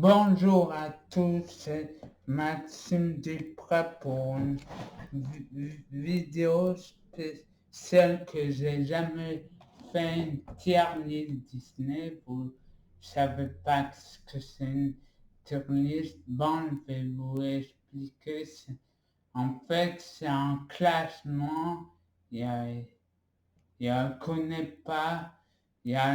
Bonjour à tous, c'est Maxime Duprat pour une vidéo spéciale que j'ai jamais fait une tier list Disney. Vous savez pas ce que c'est une tier list? Bon, je vais vous expliquer. En fait, c'est un classement. Il y a, il y a connaît pas, il y a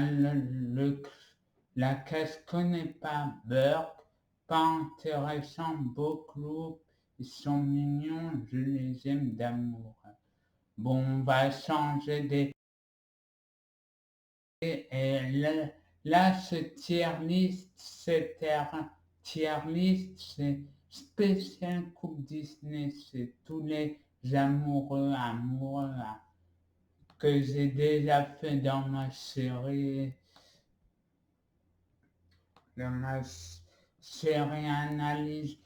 la case connaît pas Burke, pas intéressant, beaucoup, ils sont mignons, je les aime d'amour. Bon, on va changer des... Et là ce tier list, c'est spécial Coupe Disney, c'est tous les amoureux, que j'ai déjà fait dans ma série analyse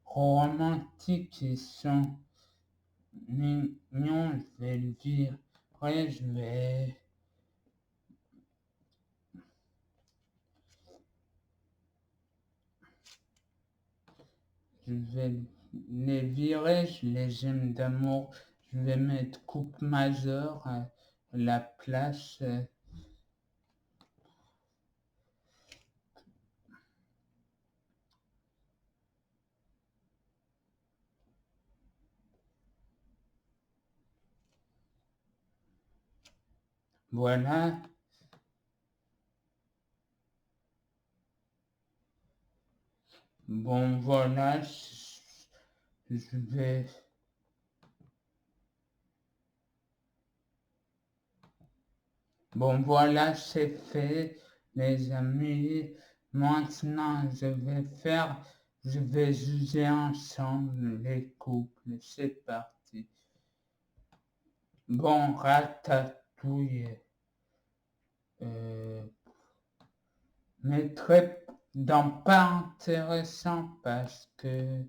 romantique qui sont mignons. Je vais le dire. Après, je vais les virer, je les aime d'amour. Je vais mettre coupe majeure à la place. Voilà. Bon, voilà. Je vais... Bon, voilà, c'est fait, les amis. Maintenant, je vais juger ensemble les couples. C'est parti. Bon, Ratatouille. Mais très, dans pas intéressant parce que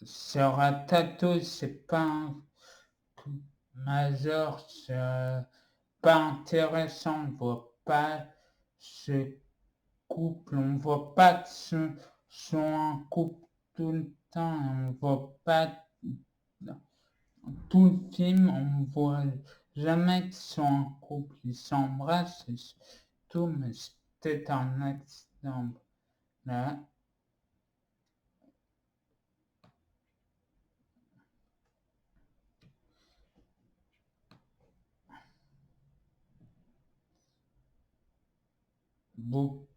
ce Ratatouille, c'est pas un majeur, c'est pas intéressant, on voit pas ce couple, on voit pas qu'ils sont en couple tout le temps, on voit pas tout le film, on voit jamais qu'ils sont en couple, ils s'embrassent et tout, mais c'était un accident. Là. Bon,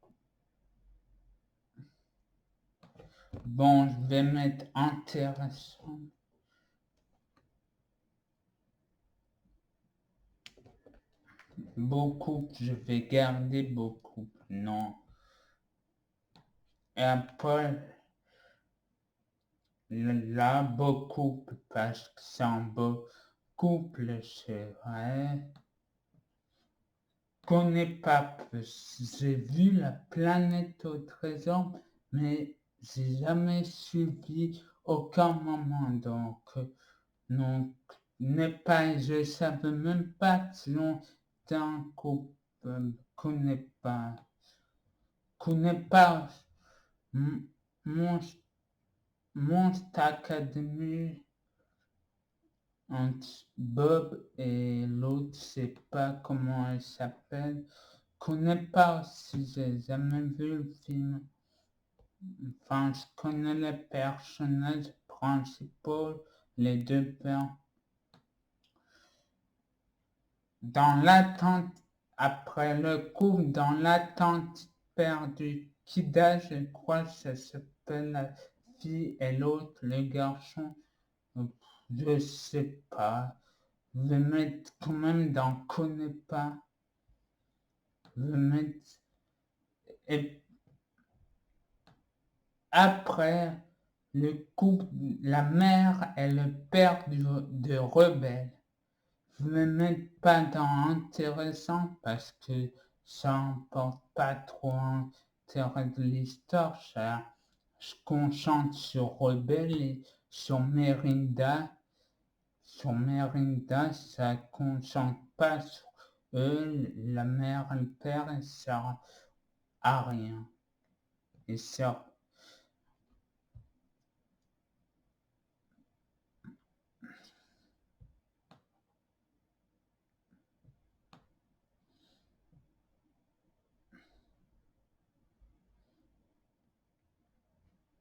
je vais mettre intéressant. Beaucoup, je vais garder beaucoup. Non. Et après, là, beaucoup, parce que c'est un beau couple, c'est vrai. Connais pas, j'ai vu la planète au trésor, mais j'ai jamais suivi aucun moment, donc n'est pas, je savais même pas qu'ils ont un couple, connais pas Monstre Academy entre Bob et l'autre, je sais pas comment elle s'appelle, connais pas si j'ai jamais vu le film. Enfin, je connais les personnages principaux, les deux pères. Dans l'attente, après le coup, dans l'attente perdue, Kida, je crois que ça s'appelle la fille et l'autre, le garçon, je sais pas. Je vais mettre quand même dans connais pas. Je vais mettre. Et après, le couple, la mère et le père de Rebelle. Je vais mettre pas dans intéressant parce que ça n'emporte pas trop intérêt de l'histoire. Ça se concentre sur Rebelle et sur Merinda. Sur Merinda, ça ne concentre pas sur eux, la mère et le père, ils servent à rien. Ils servent.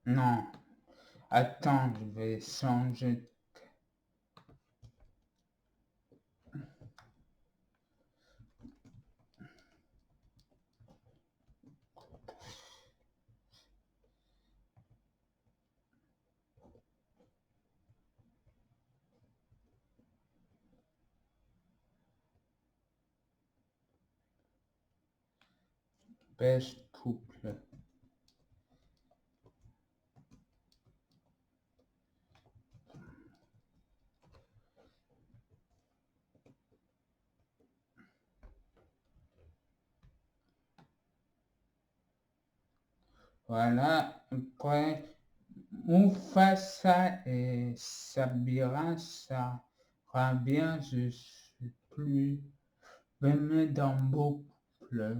Non, attends, je vais changer. Best couple. Voilà, après, Mufasa et Sabira, ça va bien, je suis plus aimé dans beaucoup couples.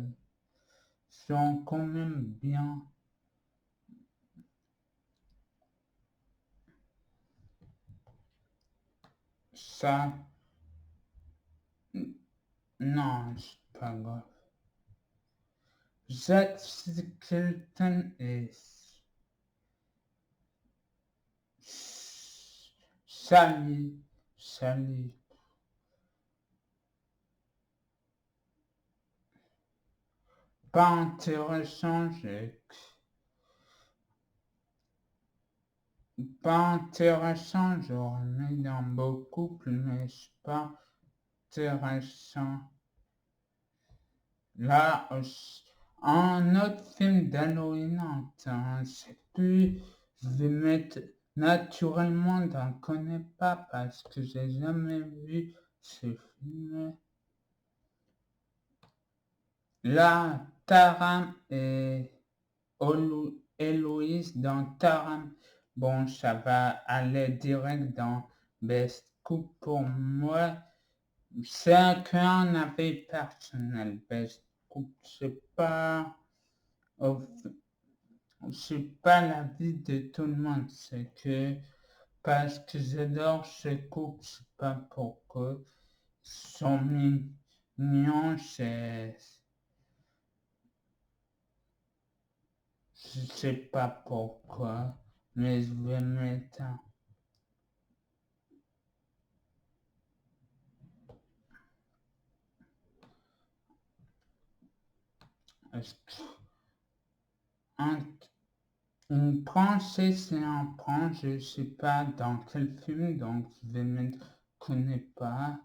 Sont quand même bien. Ça, non, c'est pas grave. Jack Skeleton et Sally. Pas intéressant, j'aurais mis dans beaucoup plus, mais c'est pas intéressant. Là, un autre film d'Halloween, c'est plus, je vais mettre naturellement, je ne connais pas parce que j'ai jamais vu ce film. Là, Taram et Héloïse dans Taram. Bon, ça va aller direct dans Best Couple pour moi. C'est qu'un avis personnel. Best Couple, c'est pas l'avis de tout le monde. C'est que parce que j'adore ce couple, c'est pas pourquoi. Ils sont mignons, je sais pas pourquoi, mais je vais mettre une princesse et un prince, je sais pas dans quel film, donc je vais mettre connais pas.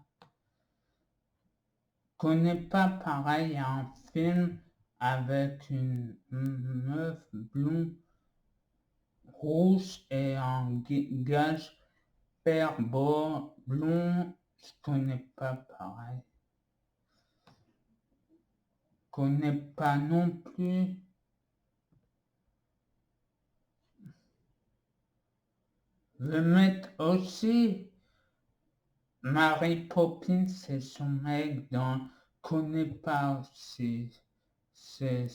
Connais pas pareil un film avec une meuf blonde rouge et un gage père beau blond, je connais pas pareil. Connais pas non plus. Je vais mettre aussi Mary Poppins et son mec dans connais pas aussi. C'est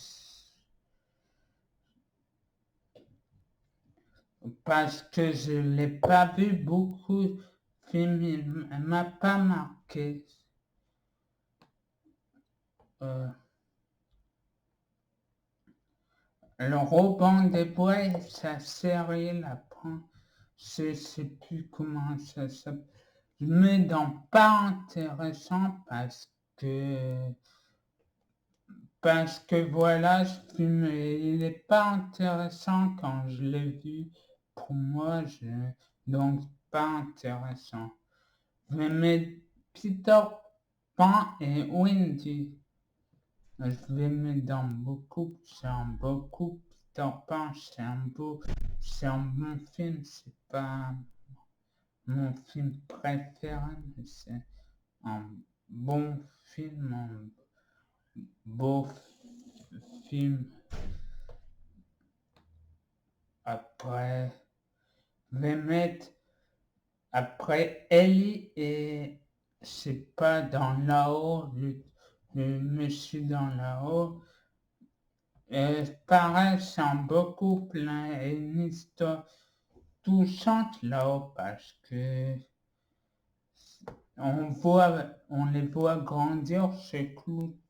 parce que je l'ai pas vu beaucoup de films, il m'a pas marqué. Le Robin des Bois, sa série, je sais plus comment ça s'appelle. Je mets dans pas intéressant parce que voilà, ce film, il est pas intéressant quand je l'ai vu. Pour moi, donc pas intéressant. Je vais mettre Peter Pan et Wendy. Je vais mettre dans beaucoup, c'est un beaucoup. Peter Pan, c'est un bon film, c'est pas mon film préféré, mais c'est un bon film, un beau film. Après, je vais mettre après Ellie et c'est pas dans là-haut, le monsieur dans la haut. Pareil, c'est un beau couple, hein, et une histoire touchante là-haut parce que on les voit grandir, ce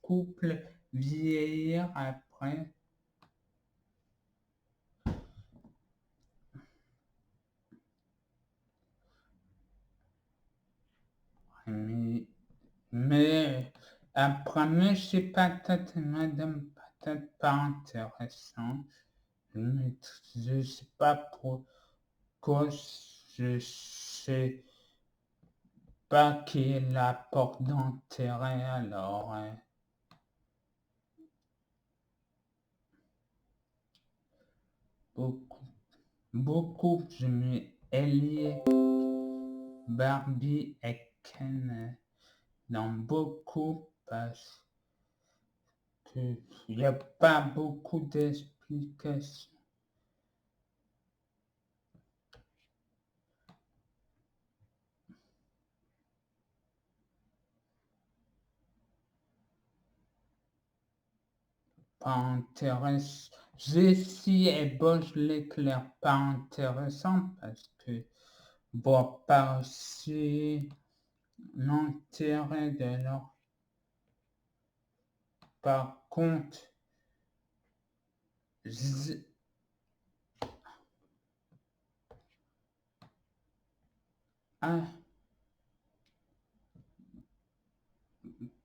couple vieillir après. Mais après, je sais pas, peut-être madame, peut-être pas intéressant. Je sais pas pourquoi, je sais pas qui est la porte d'intérêt alors. Beaucoup, je mets Ellie, Barbie et Ken dans beaucoup parce qu'il n'y a pas beaucoup d'explications. Pas intéressant. Jessie et Bosch l'éclair pas intéressant parce que je vois pas aussi l'intérêt de leur. Par contre,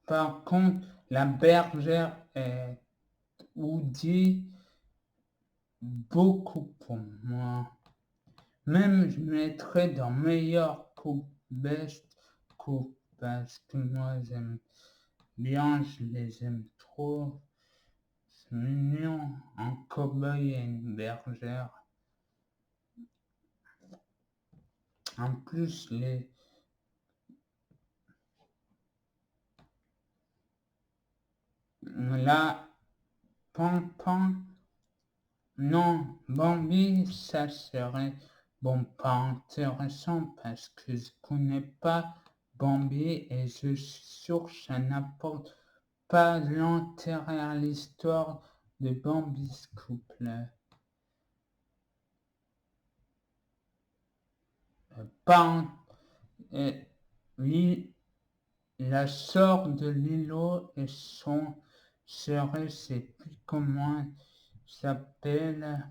par contre, la bergère est Woody beaucoup pour moi. Même je mettrais dans meilleur coupe, best coupe, parce que moi j'aime bien, je les aime trop. C'est mignon, un cow-boy et une bergère. En plus, là, Pan, non, Bambi, ça serait bon, pas intéressant parce que je connais pas Bambi et je suis sûr que ça n'apporte pas l'intérêt à l'histoire de Bambi ce couple. Pas la sœur de Lilo et son sœur, je sais plus comment s'appelle.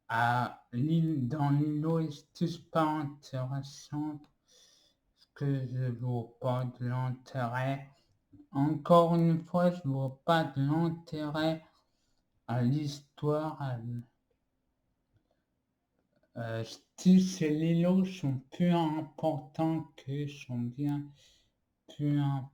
Dans Lilo et Stitch, pas intéressant parce que je vois pas de l'intérêt. Encore une fois, je vois pas de l'intérêt à l'histoire. Stitch et Lilo sont plus importants que sont bien plus importants.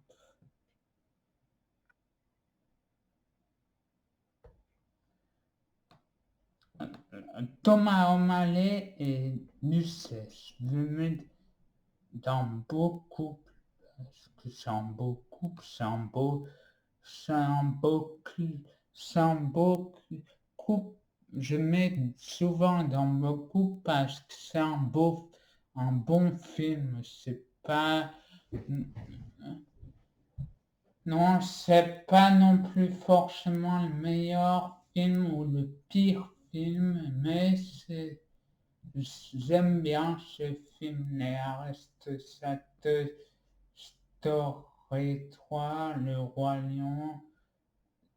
Thomas O'Malley et Luces, je le mets dans beaucoup parce que c'est un beau couple, c'est un beau couple. Je mets souvent dans beaucoup parce que c'est un bon film. C'est pas, non, c'est pas non plus forcément le meilleur film ou le pire film, mais j'aime bien ce film. Les Arrête Story 3, Le Roi Lion,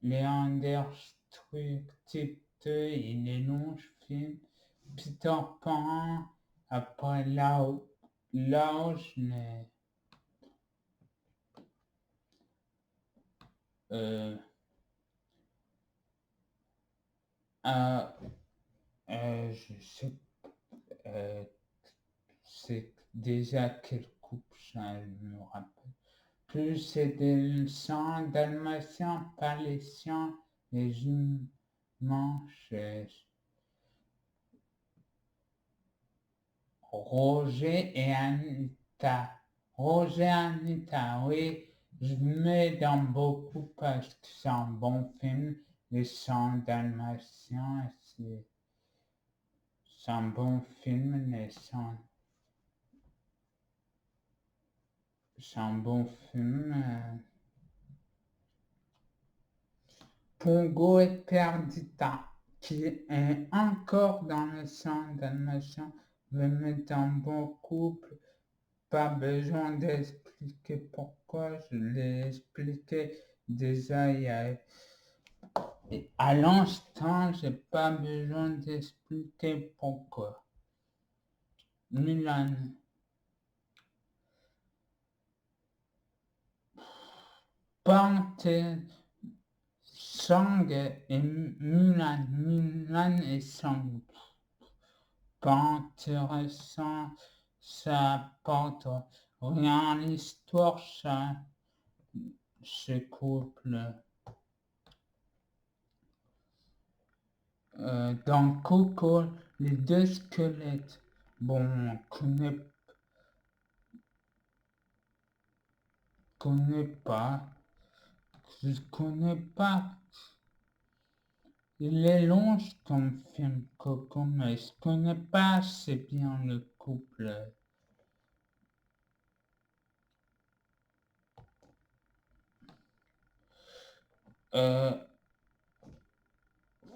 Les Indestructibles, il est long ce film. Peter Pan, après là où je n'ai. Je sais, c'est déjà quelle coupe ça, je me rappelle. Plus c'est des sangs dalmatiens, pas les siens, les juments, Roger et Anita. Roger et Anita, oui, je mets dans beaucoup parce que c'est un bon film. Les sangs dalmatiens, c'est un bon film, c'est un bon film. Pongo et Perdita, qui est encore dans le centre d'animation, me mettre en bon couple. Pas besoin d'expliquer pourquoi, je l'ai expliqué déjà à l'instant, j'ai pas besoin d'expliquer pourquoi. Mulan. Panther, Sang et Mulan. Mulan et Sang. Pas intéressant, ça apporte rien à l'histoire, ça, ce couple. Dans Coco, les deux squelettes, bon, on connais pas, je connais pas. Il est long comme film Coco, mais je connais pas assez bien le couple.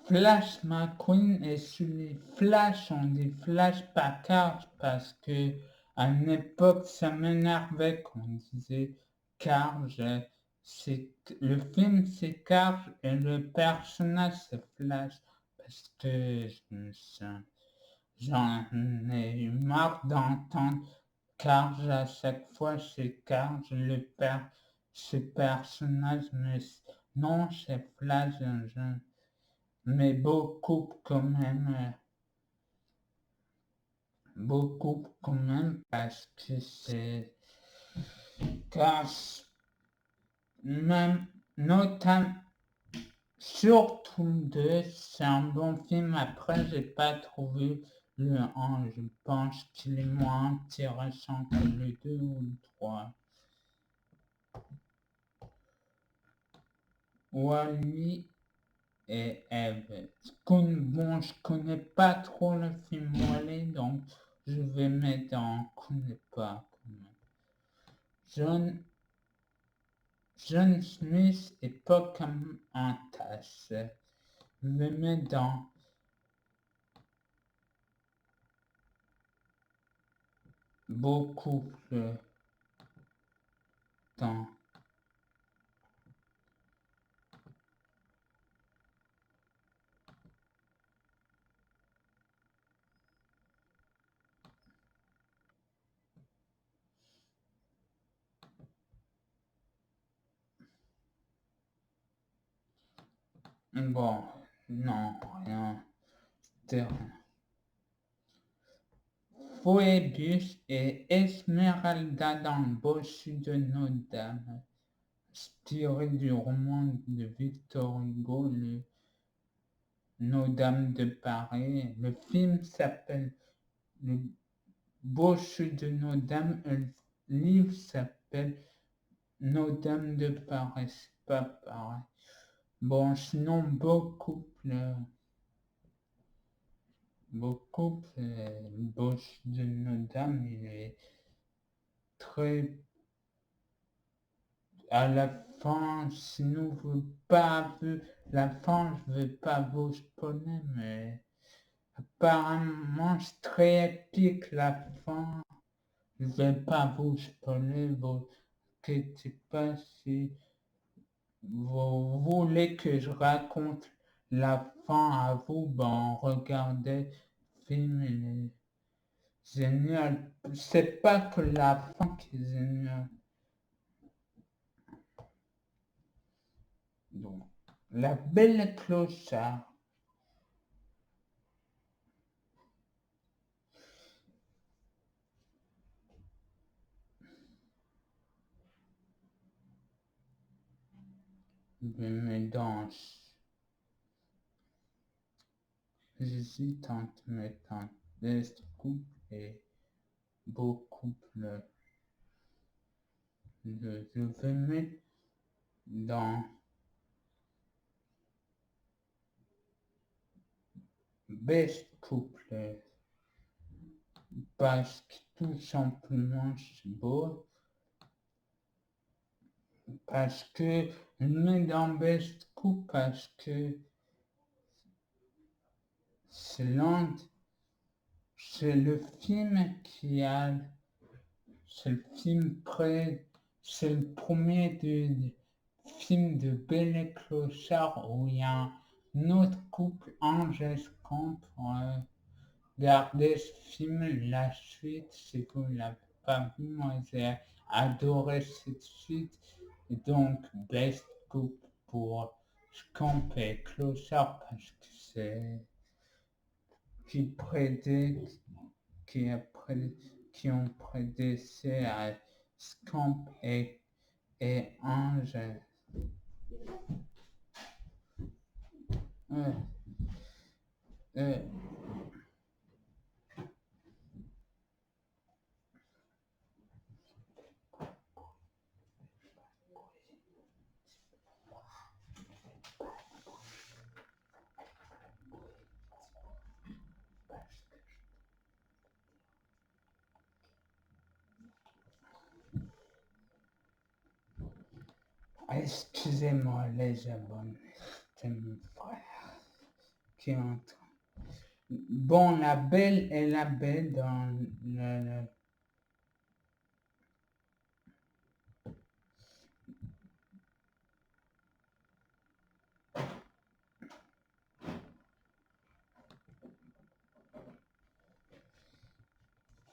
Flash McQueen est sur les Flash, on dit Flash Packard parce que à une époque ça m'énervait qu'on disait Carge. Le film c'est Carge et le personnage c'est Flash parce que j'en ai eu marre d'entendre Carge à chaque fois c'est Carge ce personnage, mais non c'est Flash. Mais beaucoup quand même, parce que c'est, car même, notamment, surtout le 2, c'est un bon film, après j'ai pas trouvé le 1, je pense qu'il est moins intéressant que le 2 ou le 3. Wally et Eve. Bon, je connais pas trop le film Wally, donc je vais mettre en connais pas. John Smith est pas comme un tasse. Je vais mettre dans beaucoup de temps. Bon, non, rien. Phoebus et Esmeralda dans le bossu de nos dames, tiré du roman de Victor Hugo, Nos Dames de Paris. Le film s'appelle Le bossu de nos dames, le livre s'appelle Nos Dames de Paris, c'est pas pareil. Bon, sinon, le bossu de nos dames, il est très à la fin, sinon vous pas vu la fin, je vais pas vous spoiler, mais apparemment c'est très épique la fin. Je vais pas vous spoiler, vous inquiétez pas si vous voulez que je raconte la fin à vous, ben regardez le film, il est génial. C'est pas que la fin qui est géniale. Donc, la belle clochard. Je me danse. J'hésite entre mettre un best couple et beau couple. Je vais mettre dans best couple parce que tout simplement c'est beau. Parce que je mets dans best coup parce que c'est lent. C'est le film qui a, c'est le film c'est le premier film de Belle et Clochard où il y a un autre couple en gestion pour regarder ce film. La suite, si vous ne l'avez pas vu, moi j'ai adoré cette suite. Et donc, best couple pour Scamp et Clochard parce que c'est qui prédit qui ont prédécé à Scamp et Ange. Euh, euh, Excusez-moi les abonnés, c'est mon frère qui entre. Bon, la Belle et la Bête dans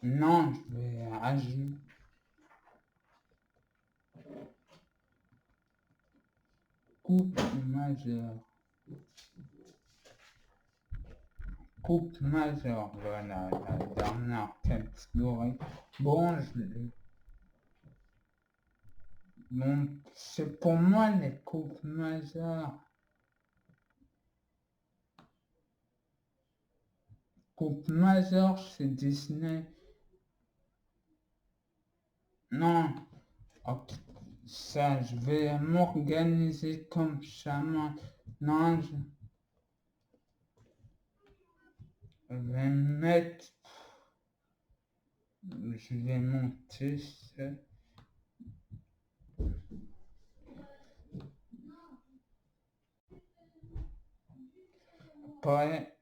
Non, je vais ajouter coupe majeure. Coupe majeure, voilà, la dernière catégorie. Bon, bon, c'est pour moi les coupes majeures. Coupe majeure, c'est Disney. Non, ok, ça, je vais m'organiser comme ça. Non, je vais mettre, je vais monter ça. Après,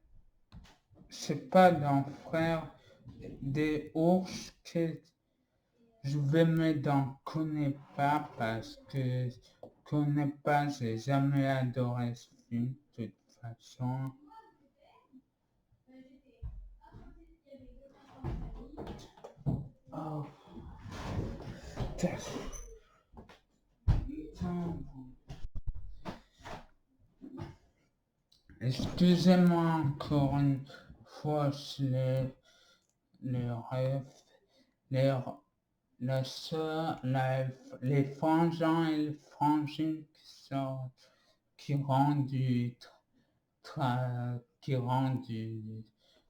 c'est pas d'un frère des ours que je vais mettre dans connais pas parce que connais pas, j'ai jamais adoré ce film de toute façon. Oh, excusez-moi encore une fois, les rêves, les, la sœur, les frangins et les frangines qui sortent, qui rendent qui rendent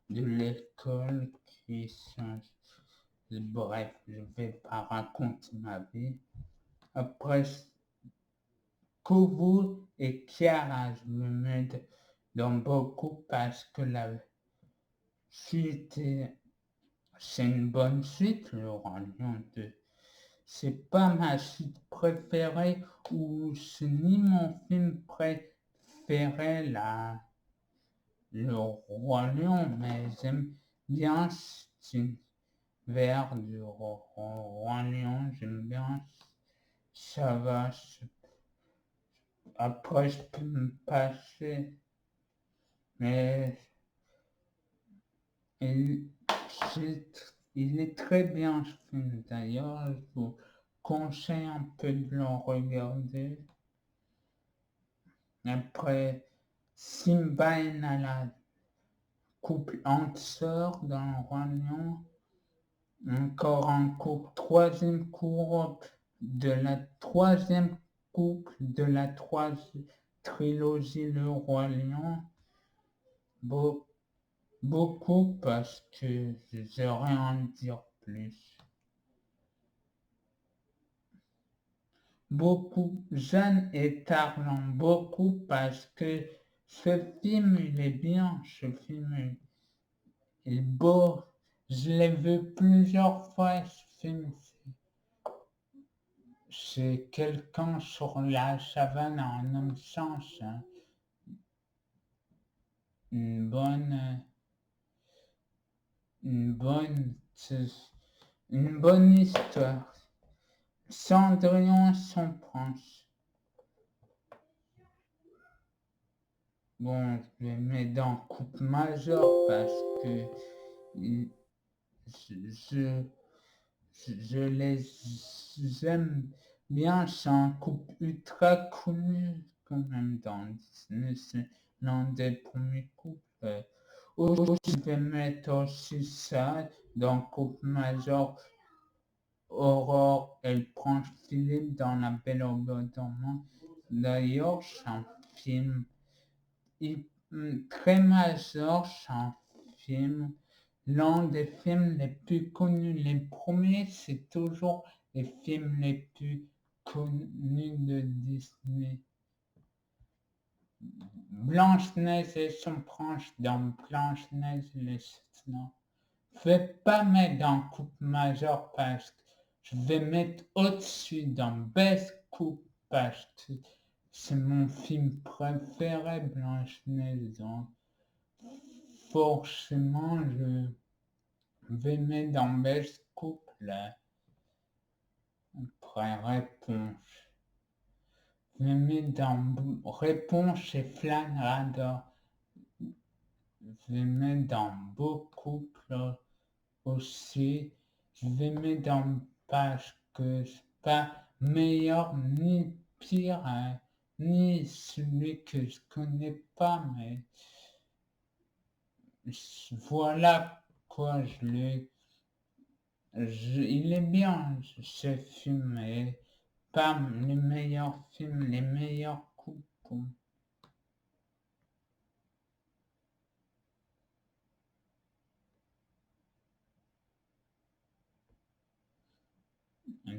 de l'école, qui sont, bref, je vais pas raconter ma vie. Après, Kovu et Chiara, je me mets dans beaucoup parce que la suite, c'est une bonne suite, le Roi Lion 2. C'est pas ma suite préférée ou c'est ni mon film préféré, le Roi Lion, mais j'aime bien cet univers du Roi Lion, j'aime bien, ça va, après je peux me passer, mais il, il est très bien ce film d'ailleurs, je vous conseille un peu de le regarder. Après, Simba et Nala, couple entre sœurs dans le Roi Lion. Encore un couple, troisième couple de la troisième couple de la troisième trilogie Le Roi Lion. Beaucoup parce que j'aurais à en dire plus. Beaucoup, Jeanne et Tarlan, beaucoup parce que ce film il est bien, ce film il est beau, je l'ai vu plusieurs fois ce film, c'est quelqu'un sur la savane en un sens, hein, une bonne, une bonne, une bonne histoire. Cendrillon son prince. Bon, je les mets dans coupe majeure parce que je, je les aime bien. C'est un couple ultra connu quand même dans Disney. C'est l'un des premiers couples. Je vais mettre aussi ça dans coupe majeure. Aurore, elle prend Philippe dans La Belle au Bois dormant. D'ailleurs, c'est un film très majeur, c'est un film, l'un des films les plus connus. Les premiers, c'est toujours les films les plus connus de Disney. Blanche-Neige et son prince dans Blanche-Neige et les Sept Nains. Je vais pas mettre dans coupe majeure parce que je vais mettre au-dessus dans best coupe parce que c'est mon film préféré, Blanche-Neige. Donc forcément, je vais mettre dans best coupe là. Après réponse. Je vais mettre dans réponse et Flan Radar. Je vais mettre dans beau couple aussi. Je vais mettre dans parce que c'est pas meilleur ni pire, hein, ni celui que je connais pas, mais voilà quoi il est bien ce film, mais pas les meilleurs films, les meilleurs coups.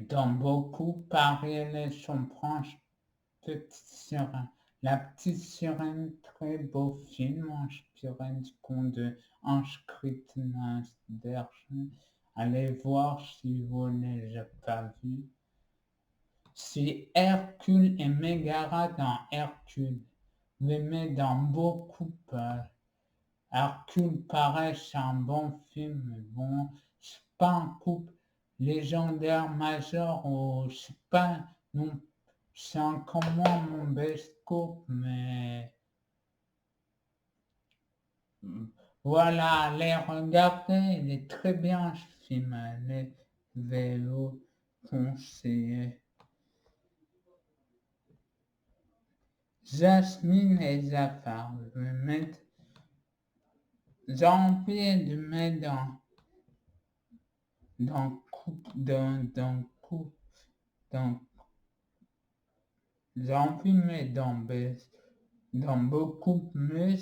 Dans beaucoup, Ariel et son prince Petite Sirène. La Petite Sirène, très beau film inspiré du conte de Hans Christian Andersen. Allez voir si vous ne l'avez pas vu. C'est Hercule et Mégara dans Hercule. Les met dans beaucoup peur. Hercule, pareil, c'est un bon film, mais bon, c'est pas un couple légendaire majeur, ou c'est pas non, c'est encore moins mon best couple, mais voilà, allez regarder, il est très bien ce film, allez, vélo conseillé. Jasmine et Zafar, je vais mettre, j'ai envie de mettre dans j'ai envie de mettre dans beaucoup, mais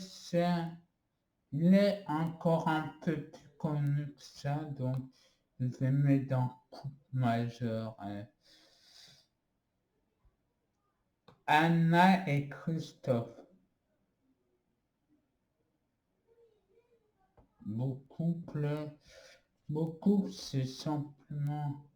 il est encore un peu plus connu que ça, donc je vais mettre dans coupe majeure. Anna et Christophe. Beaucoup, c'est simplement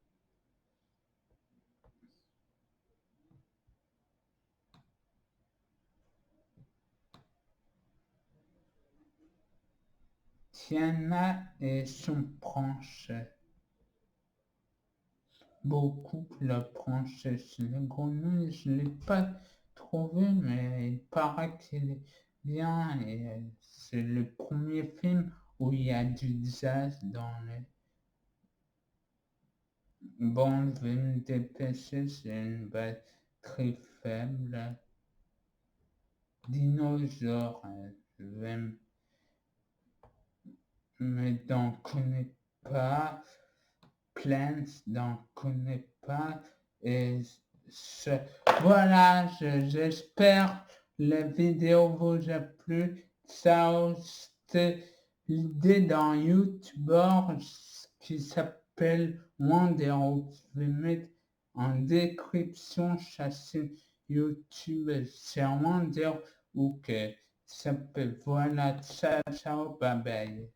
Tiana et son prince. Beaucoup la princesse. Le grenouille, je ne l'ai pas trouvé, mais il paraît qu'il est bien. Et c'est le premier film où il y a du jazz dans les. Bon, je vais me dépêcher, c'est une batterie faible. Dinosaure, je vais me mettre dans connais pas. Plants d'en connais pas et voilà, j'espère la vidéo vous a plu. Ça, c'était l'idée d'un youtubeur qui s'appelle Wonder. Je vais mettre en description sa chaîne YouTube, c'est Wonder ou que ça peut, voilà, ciao, ciao, bye bye.